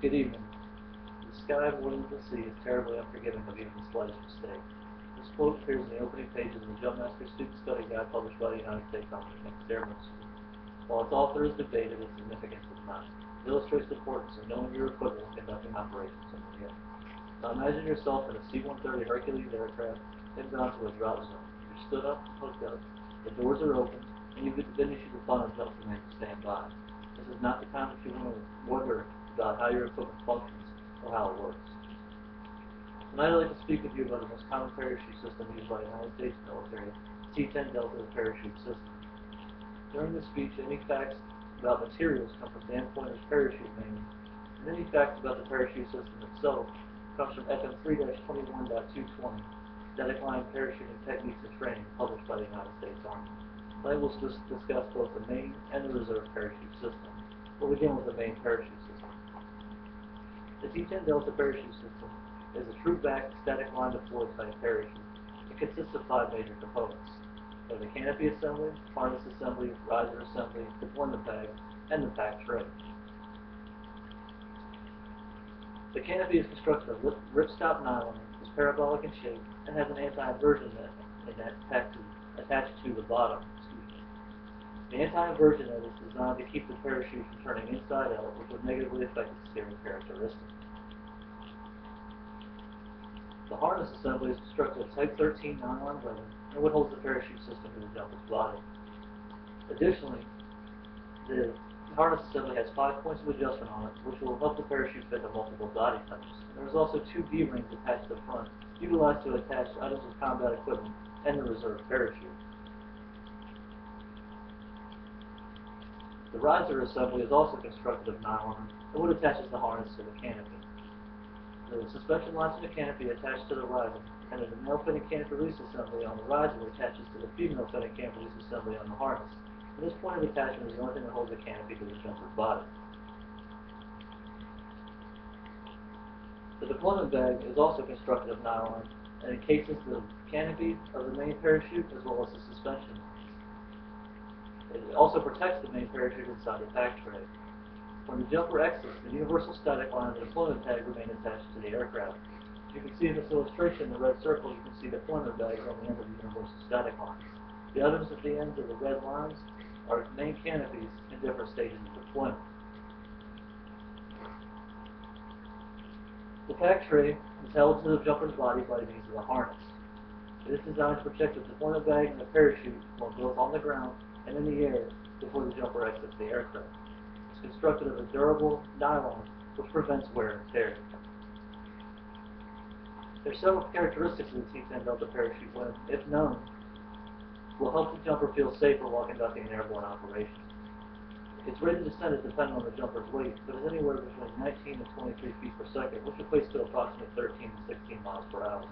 Good evening. The sky more than the sea is terribly unforgiving of even the slightest mistake. This quote appears in the opening pages of the Jumpmaster Student Study Guide published by the United States Army Mixed Airborne School. While its author is debated, its significance is not. It illustrates the importance of knowing your equipment when conducting operations in the air. Now imagine yourself in a C-130 Hercules aircraft inbound to a drop zone. You're stood up and hooked up, the doors are open, and you've been issued the final jump command to stand by. This is not the time that you want to wonder about how your equipment functions or how it works. Tonight I'd like to speak with you about the most common parachute system used by the United States military, T-10 Delta parachute system. During this speech, any facts about materials come from Dan Pointer's parachute manual, and any facts about the parachute system itself comes from FM 3-21.220, Static Line Parachuting Techniques and Training, published by the United States Army. Tonight we'll discuss both the main and the reserve parachute system. We'll begin with the main parachute system. The T-10 Delta parachute system is a true-back, static line deployed type parachute. It consists of 5 major components. The canopy assembly, harness assembly, riser assembly, deployment bag, and the pack tray. The canopy is constructed of ripstop nylon, is parabolic in shape, and has an anti-inversion net attached to the bottom. The anti-inversion net is designed to keep the parachute from turning inside out, which would negatively affect its steering characteristics. The harness assembly is constructed of Type 13 nylon webbing and what holds the parachute system to the jumper's body. Additionally, the harness assembly has 5 points of adjustment on it, which will help the parachute fit into multiple body types. And there is also 2 D-rings attached to the front, utilized to attach items of combat equipment and the reserve parachute. The riser assembly is also constructed of nylon and what attaches the harness to the canopy. The suspension lines in the canopy attached to the riser, and the male-fitting canopy release assembly on the riser attaches to the female-fitting canopy release assembly on the harness. And this point of attachment is the only thing that holds the canopy to the jumper's body. The deployment bag is also constructed of nylon and encases the canopy of the main parachute as well as the suspension lines. It also protects the main parachute inside the pack tray. When the jumper exits, the universal static line and the deployment tag remain attached to the aircraft. As you can see in this illustration, in the red circle, you can see deployment bags on the end of the universal static line. The items at the ends of the red lines are main canopies in different stages of deployment. The pack tray is held to the jumper's body by means of a harness. It is designed to protect the deployment bag and the parachute while both on the ground and in the air before the jumper exits the aircraft. It's constructed of a durable nylon which prevents wear and tear. There are several characteristics of the T-10 Delta parachute when, if known, will help the jumper feel safer while conducting an airborne operation. Its rate of descent is dependent on the jumper's weight, but is anywhere between 19 and 23 feet per second, which equates to approximately 13 to 16 miles per hour.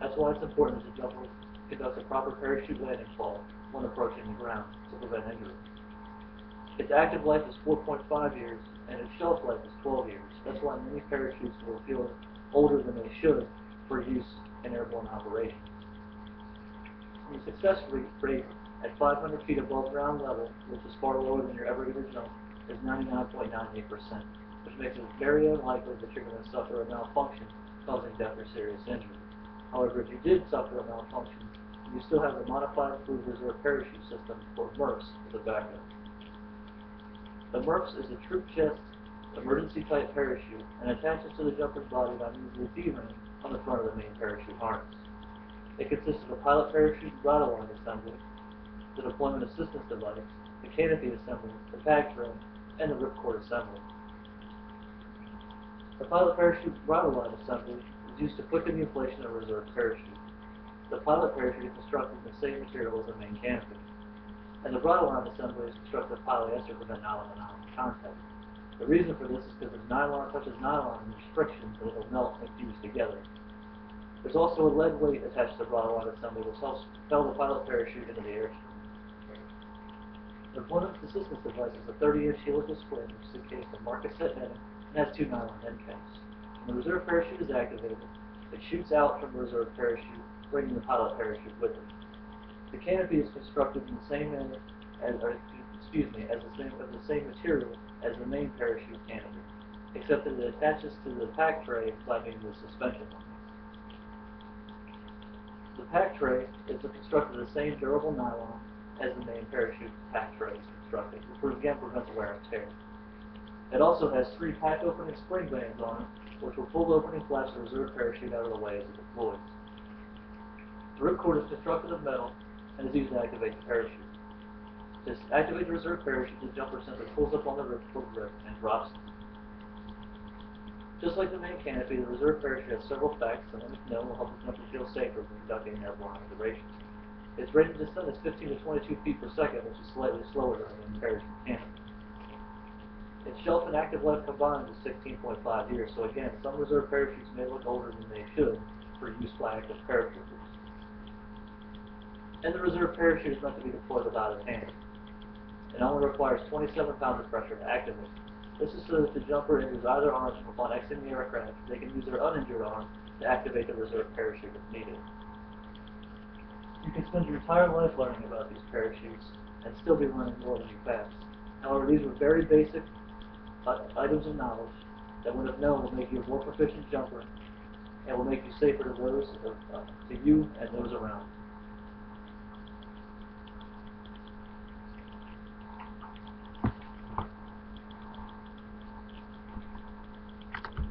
That's why it's important that the jumper conducts a proper parachute landing fall when approaching the ground to prevent injury. Its active life is 4.5 years, and its shelf life is 12 years. That's why many parachutes will feel older than they should for use in airborne operations. The success rate at 500 feet above ground level, which is far lower than you're ever going to jump, is 99.98%, which makes it very unlikely that you're going to suffer a malfunction causing death or serious injury. However, if you did suffer a malfunction, you still have the Modified Fluid Reserve Parachute System, or MRFS, as a backup. The MRFS is a troop chest emergency type parachute and attaches to the jumper's body by means of a D-ring on the front of the main parachute harness. It consists of a pilot parachute bridle line assembly, the deployment assistance device, the canopy assembly, the pack tray, and the ripcord assembly. The pilot parachute bridle line assembly is used to quicken the inflation of a reserve parachute. The pilot parachute is constructed in the same material as the main canopy, and the bridle line assembly is constructed of polyester to prevent nylon-to-nylon contact. The reason for this is because if nylon touches nylon, there's friction that it will melt and fuse together. There's also a lead weight attached to the bridle line assembly which helps propel the pilot parachute into the airstream. The deployment assistance device is a 30-inch helical spring which is encased in marcassette netting and has 2 nylon end caps. When the reserve parachute is activated, it shoots out from the reserve parachute, bringing the pilot parachute with it. The canopy is constructed in the same manner as, the same material as the main parachute canopy. except that it attaches to the pack tray by means of suspension lines. The pack tray is constructed of the same durable nylon as the main parachute pack tray is constructed, which again prevents wear and tear. It also has 3 pack opening spring bands on it, which will pull the opening flaps of the reserve parachute out of the way as it deploys. The ripcord is constructed of metal and is used to activate the parachute. To activate the reserve parachute, the jumper simply pulls up on the ripcord grip and drops it. Just like the main canopy, the reserve parachute has several facts that when known will help the jumper feel safer when conducting airborne operations. Its rated descent is 15 to 22 feet per second, which is slightly slower than the main parachute canopy. Its shelf and active life combined is 16.5 years, so again, some reserve parachutes may look older than they should for use by active paratroopers. And the reserve parachute is meant to be deployed without its hand. It only requires 27 pounds of pressure to activate. This is so that if the jumper injures either arm upon exiting the aircraft, they can use their uninjured arm to activate the reserve parachute if needed. You can spend your entire life learning about these parachutes and still be learning more than you pass. However, these are very basic items of knowledge that, when if known, will make you a more proficient jumper and will make you safer to you and those around you.